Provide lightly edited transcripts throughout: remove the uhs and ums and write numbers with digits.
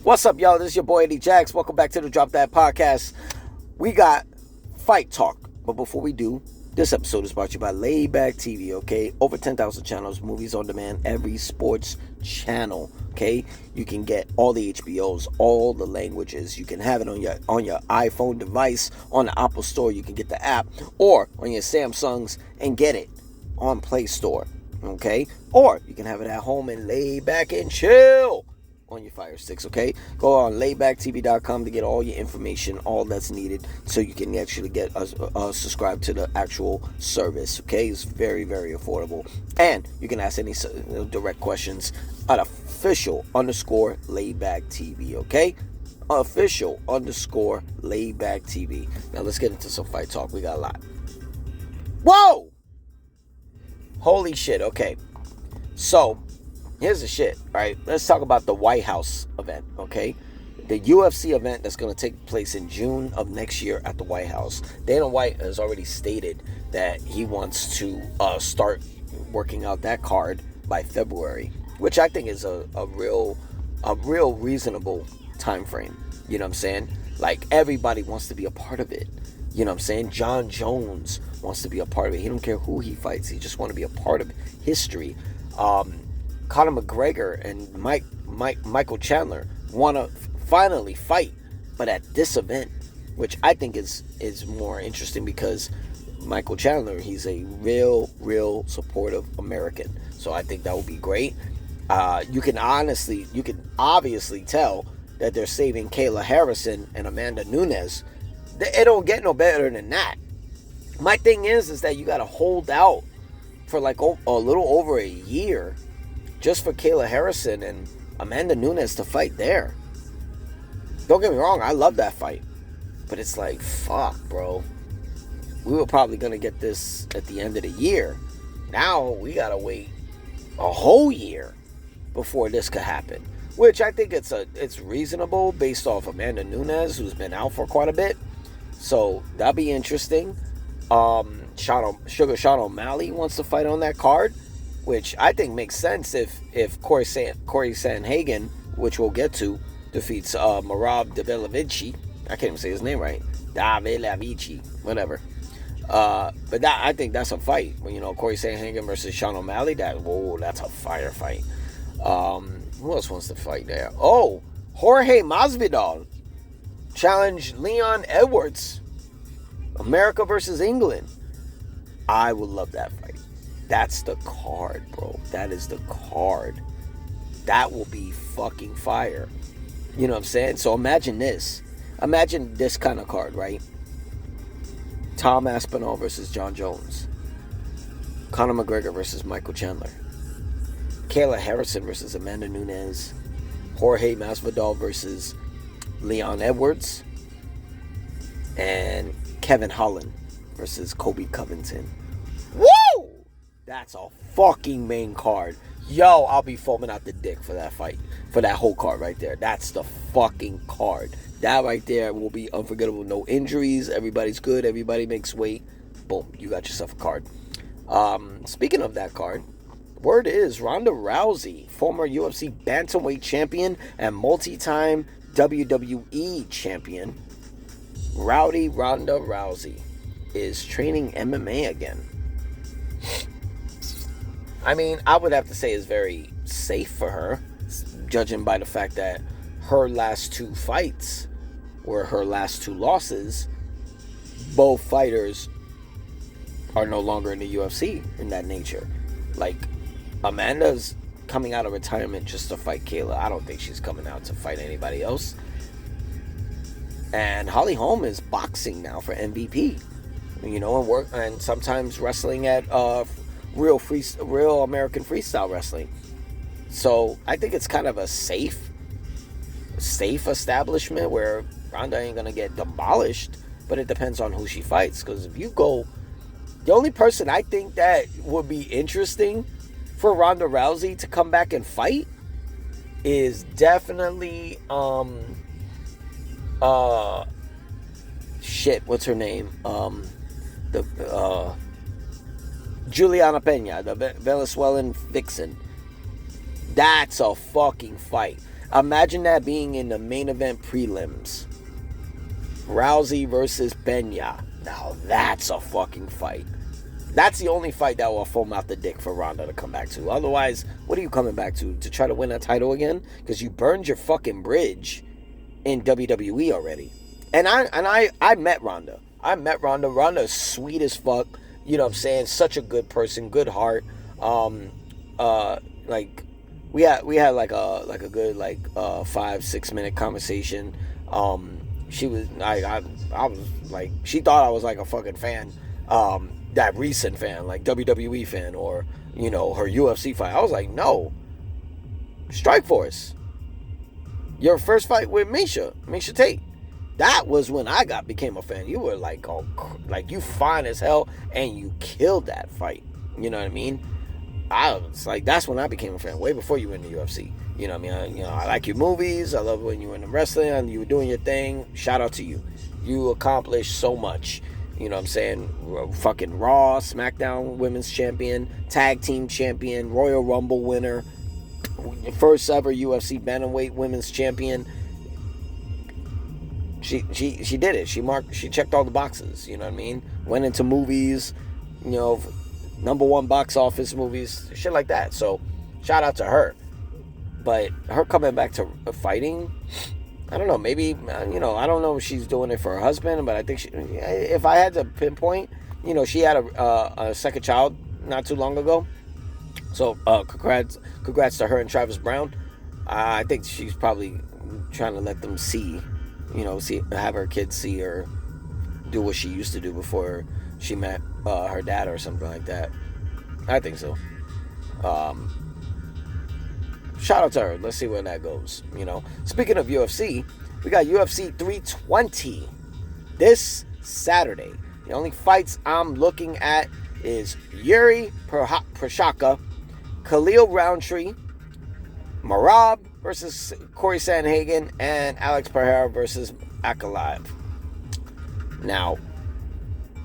What's up, y'all? This is your boy Eddie Jax. Welcome back to the Drop That Podcast. We got Fight Talk. But before we do, this episode is brought to you by Layback TV, okay? Over 10,000 channels, movies on demand, every sports channel, okay? You can get all the HBOs, all the languages. You can have it on your iPhone device, on the Apple Store. You can get the app, or on your Samsungs and get it on Play Store, okay? Or you can have it at home and lay back and chill on your Fire Sticks, okay? Go on laybacktv.com to get all your information, all that's needed, so you can actually get subscribe to the actual service, okay? It's very, very affordable. And you can ask any direct questions at official_laybacktv, okay? Official_laybacktv. Now let's get into some fight talk. We got a lot. Whoa! Holy shit, okay. So, here's the shit, right? Let's talk about the White House event, okay? The UFC event that's going to take place in June of next year at the White House. Dana White has already stated that he wants to start working out that card by February, which I think is a real reasonable time frame. You know what I'm saying? Like, everybody wants to be a part of it. You know what I'm saying? John Jones wants to be a part of it. He don't care who he fights. He just want to be a part of history. Conor McGregor and Michael Chandler want to finally fight, but at this event, which I think is more interesting because Michael Chandler, he's a real supportive American. So I think that would be great. You can obviously tell that they're saving Kayla Harrison and Amanda Nunes. It don't get no better than that. My thing is that you got to hold out for like a little over a year just for Kayla Harrison and Amanda Nunes to fight there. Don't get me wrong, I love that fight. But it's like, fuck, bro. We were probably going to get this at the end of the year. Now we got to wait a whole year before this could happen. Which I think it's reasonable based off Amanda Nunes, who's been out for quite a bit. So that'll be interesting. Sean O'Malley wants to fight on that card, which I think makes sense if Corey Sandhagen, which we'll get to, defeats Merab Dvalishvili. I can't even say his name right. Dvalishvili, whatever. But I think that's a fight. You know, Corey Sandhagen versus Sean O'Malley. That's a fire fight. Who else wants to fight there? Oh, Jorge Masvidal challenge Leon Edwards. America versus England. I would love that fight. That's the card, bro. That is the card. That will be fucking fire. You know what I'm saying? So imagine this. Imagine this kind of card, right? Tom Aspinall versus John Jones. Conor McGregor versus Michael Chandler. Kayla Harrison versus Amanda Nunes. Jorge Masvidal versus Leon Edwards. And Kevin Holland versus Colby Covington. Woo! That's a fucking main card. Yo, I'll be foaming out the dick for that fight. For that whole card right there. That's the fucking card. That right there will be unforgettable. No injuries. Everybody's good. Everybody makes weight. Boom. You got yourself a card. Speaking of that card, word is Ronda Rousey, former UFC bantamweight champion and multi-time WWE champion, Ronda Rousey, is training MMA again. I mean, I would have to say it's very safe for her, judging by the fact that her last two fights were her last two losses. Both fighters are no longer in the UFC in that nature. Like, Amanda's coming out of retirement just to fight Kayla. I don't think she's coming out to fight anybody else. And Holly Holm is boxing now for MVP. You know, and sometimes wrestling at real American freestyle wrestling. So I think it's kind of a safe establishment where Ronda ain't gonna get demolished, but it depends on who she fights. Because if you go, the only person I think that would be interesting for Ronda Rousey to come back and fight is definitely what's her name? Juliana Pena, the Venezuelan vixen. That's a fucking fight. Imagine that being in the main event prelims. Rousey versus Pena. Now that's a fucking fight. That's the only fight that will foam out the dick for Ronda to come back to. Otherwise, what are you coming back to? To try to win that title again? Because you burned your fucking bridge in WWE already. And I met Ronda. Ronda is sweet as fuck. You know what I'm saying? Such a good person, good heart. Like we had like a good 5-6 minute conversation. She was I was like, she thought I was like a fucking fan. That recent fan, like WWE fan, or you know, her UFC fight. I was like, no. Strikeforce. Your first fight with Misha Tate. That was when I became a fan. You were like, oh, like you fine as hell, and you killed that fight. You know what I mean? I was like, that's when I became a fan. Way before you were in the UFC. You know what I mean? I like your movies. I love when you were in the wrestling and you were doing your thing. Shout out to you. You accomplished so much. You know what I'm saying? Fucking Raw, SmackDown Women's Champion, Tag Team Champion, Royal Rumble winner, first ever UFC Bantamweight Women's Champion. She did it. She checked all the boxes. You know what I mean? Went into movies, you know, #1 box office movies, shit like that. So, shout out to her. But her coming back to fighting, I don't know. Maybe, you know, I don't know if she's doing it for her husband, but I think if I had to pinpoint, you know, she had a second child not too long ago. So, congrats to her and Travis Brown. I think she's probably trying to let them see, you know, have her kids see her do what she used to do before she met her dad or something like that. I think so. Shout out to her. Let's see where that goes. You know, speaking of UFC, we got UFC 320 this Saturday. The only fights I'm looking at is Yuri Prochazka, Khalil Roundtree, Merab versus Corey Sandhagen, and Alex Pereira versus Ankalaev. Now,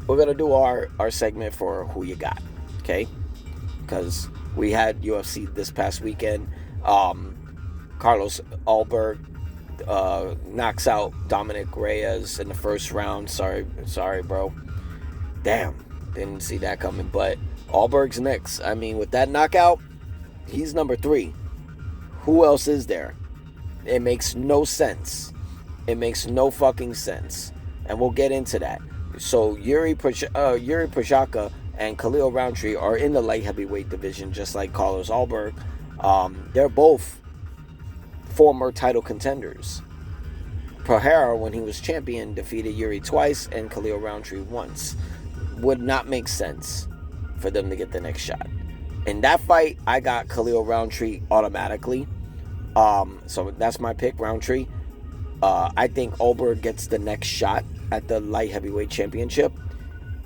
we're going to do our segment for who you got, okay? Because we had UFC this past weekend. Carlos Ulberg knocks out Dominic Reyes in the first round. Sorry, bro. Damn, didn't see that coming. But Ulberg's next. I mean, with that knockout, he's number 3. Who else is there? It makes no sense. It makes no fucking sense. And we'll get into that. So Yuri Prochazka and Khalil Roundtree are in the light heavyweight division, just like Carlos Ulberg. They're both former title contenders. Pereira, when he was champion, defeated Yuri twice and Khalil Roundtree once. Would not make sense for them to get the next shot. In that fight, I got Khalil Roundtree automatically. So that's my pick, Roundtree. I think Ulberg gets the next shot at the light heavyweight championship.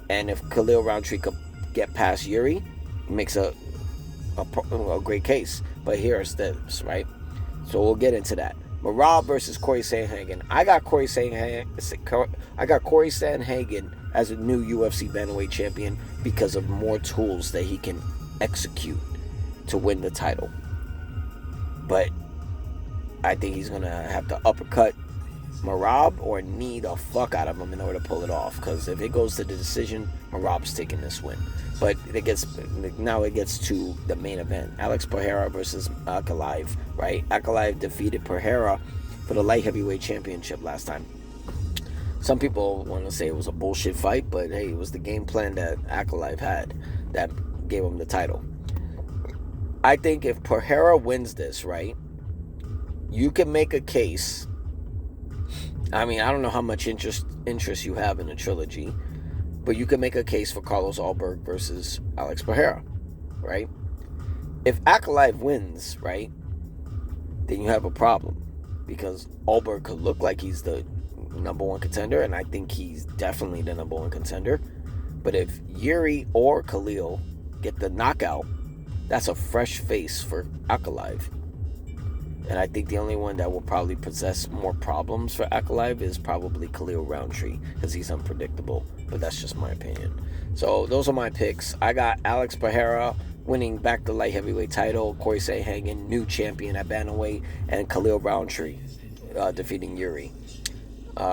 And if Khalil Roundtree could get past Yuri, it makes a great case. But here's this, right? So we'll get into that. Merab versus Corey Sandhagen. I got Corey Sandhagen as a new UFC bantamweight champion because of more tools that he can execute to win the title. But I think he's gonna have to uppercut Merab or knee the fuck out of him in order to pull it off. Because if it goes to the decision, Merab's taking this win. But it gets to the main event. Alex Pereira versus Ankalaev, right? Ankalaev defeated Pereira for the light heavyweight championship last time. Some people want to say it was a bullshit fight, but hey, it was the game plan that Ankalaev had that gave him the title. I think if Pereira wins this, right, you can make a case. I mean, I don't know how much interest you have in the trilogy, but you can make a case for Carlos Ulberg versus Alex Pereira, right? If Ankalaev wins, right, then you have a problem because Ulberg could look like he's the #1 contender, and I think he's definitely the #1 contender. But if Yuri or Khalil get the knockout, that's a fresh face for Ankalaev. And I think the only one that will probably possess more problems for Ankalaev is probably Khalil Roundtree because he's unpredictable. But that's just my opinion. So those are my picks. I got Alex Pereira winning back the light heavyweight title. Corey Sandhagen, new champion at bantamweight, and Khalil Roundtree defeating Yuri.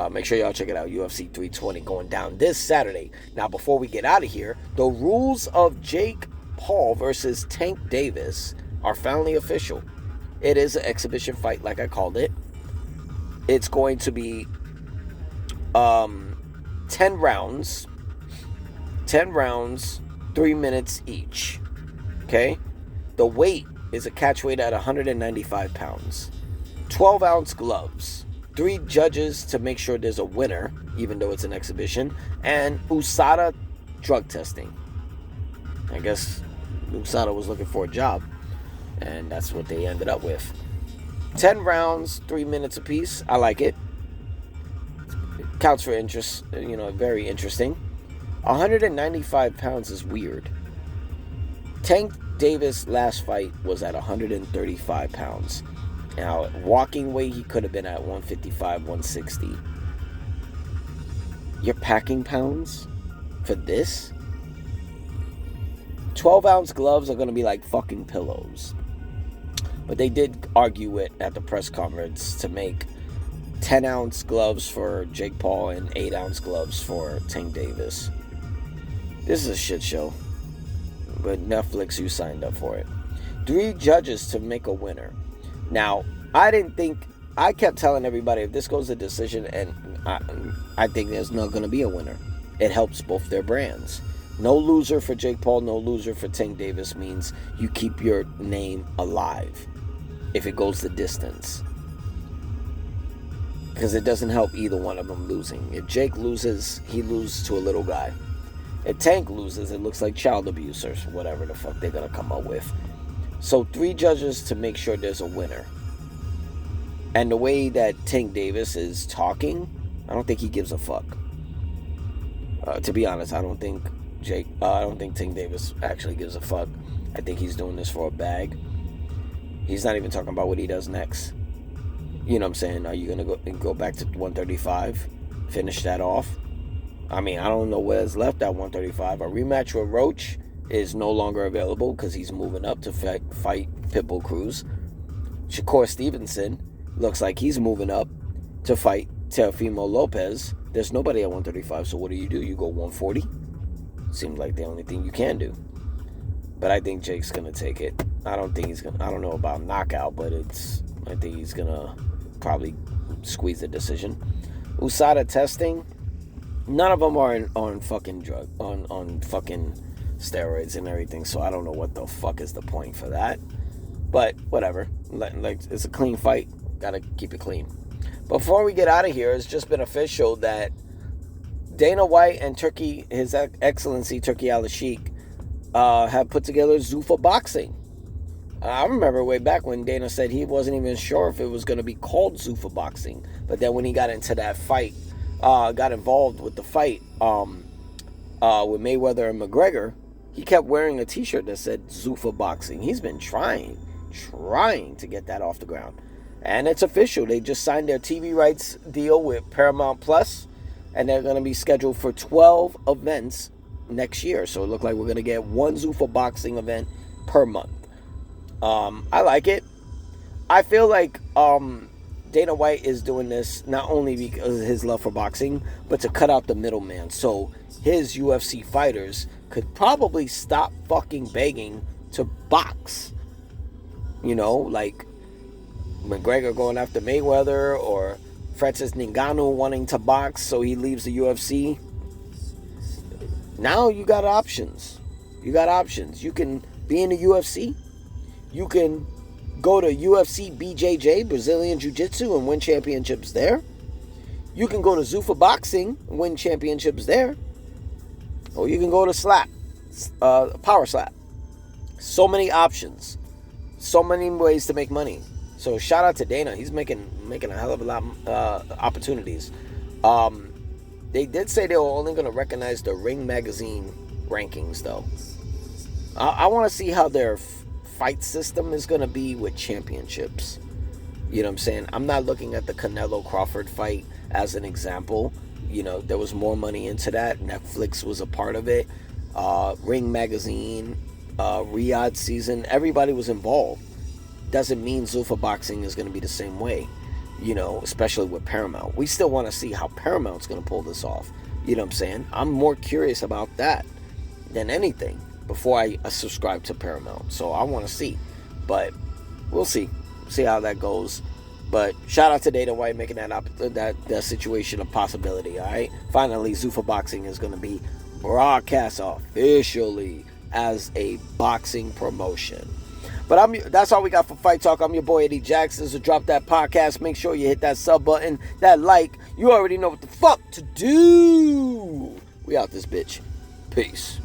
Make sure y'all check it out. UFC 320 going down this Saturday. Now, before we get out of here, the rules of Jake Paul versus Tank Davis are finally official. It is an exhibition fight, like I called it. It's going to be 10 rounds. 10 rounds, 3 minutes each. Okay? The weight is a catch weight at 195 pounds. 12-ounce gloves. 3 judges to make sure there's a winner, even though it's an exhibition. And USADA drug testing. I guess USADA was looking for a job, and that's what they ended up with. 10 rounds, 3 minutes apiece. I like it. Counts for interest, very interesting. 195 pounds is weird. Tank Davis' last fight was at 135 pounds. Now, walking weight, he could have been at 155, 160. You're packing pounds for this? 12-ounce gloves are going to be like fucking pillows. But they did argue it at the press conference to make 10-ounce gloves for Jake Paul and 8-ounce gloves for Tank Davis. This is a shit show. But Netflix, you signed up for it. 3 judges to make a winner. Now, I kept telling everybody, if this goes to decision, and I think there's not going to be a winner. It helps both their brands. No loser for Jake Paul, no loser for Tank Davis means you keep your name alive if it goes the distance. Because it doesn't help either one of them losing. If Jake loses, he loses to a little guy. If Tank loses, it looks like child abuse or whatever the fuck they're going to come up with. So 3 judges to make sure there's a winner. And the way that Tank Davis is talking, I don't think he gives a fuck. To be honest, I don't think Tank Davis actually gives a fuck. I think he's doing this for a bag. He's not even talking about what he does next. You know what I'm saying? Are you going to go back to 135? Finish that off? I mean, I don't know where's left at 135. A rematch with Roach is no longer available because he's moving up to fight Pitbull Cruz. Shakur Stevenson looks like he's moving up to fight Teofimo Lopez. There's nobody at 135, so what do? You go 140? Seems like the only thing you can do. But I think Jake's going to take it. I don't know about knockout, but I think he's going to probably squeeze the decision. USADA testing. None of them are on fucking on fucking steroids and everything, so I don't know what the fuck is the point for that. But whatever. Like, it's a clean fight. Gotta keep it clean. Before we get out of here, it's just been official that Dana White and His Excellency Turki Al-Sheikh have put together Zuffa Boxing. I remember way back when Dana said he wasn't even sure if it was going to be called Zuffa Boxing. But then when he got into that fight, got involved with the fight with Mayweather and McGregor, he kept wearing a t-shirt that said Zuffa Boxing. He's been trying to get that off the ground. And it's official. They just signed their TV rights deal with Paramount Plus, and they're going to be scheduled for 12 events next year. So it looked like we're going to get 1 Zuffa Boxing event per month. I like it. I feel like Dana White is doing this not only because of his love for boxing, but to cut out the middleman. So his UFC fighters could probably stop fucking begging to box. Like McGregor going after Mayweather, or Francis Ngannou wanting to box so he leaves the UFC. Now you got options. You can be in the UFC. You can go to UFC BJJ, Brazilian Jiu-Jitsu, and win championships there. You can go to Zuffa Boxing and win championships there. Or you can go to Power Slap. So many options. So many ways to make money. So shout out to Dana. He's making a hell of a lot of opportunities. They did say they were only going to recognize the Ring Magazine rankings, though. I want to see how their fight system is going to be with championships. You know what I'm saying? I'm not looking at the Canelo Crawford fight as an example. There was more money into that. Netflix was a part of it. Ring Magazine Riyadh season, everybody was involved. Doesn't mean Zuffa Boxing is going to be the same way, especially with Paramount. We still want to see how Paramount's going to pull this off. You know what I'm saying? I'm more curious about that than anything before I subscribe to Paramount. So I want to see. But we'll see. See how that goes. But shout out to Dana White making that situation a possibility, all right? Finally, Zuffa Boxing is going to be broadcast officially as a boxing promotion. But that's all we got for Fight Talk. I'm your boy Eddie Jackson. So drop that podcast. Make sure you hit that sub button, that like. You already know what the fuck to do. We out this bitch. Peace.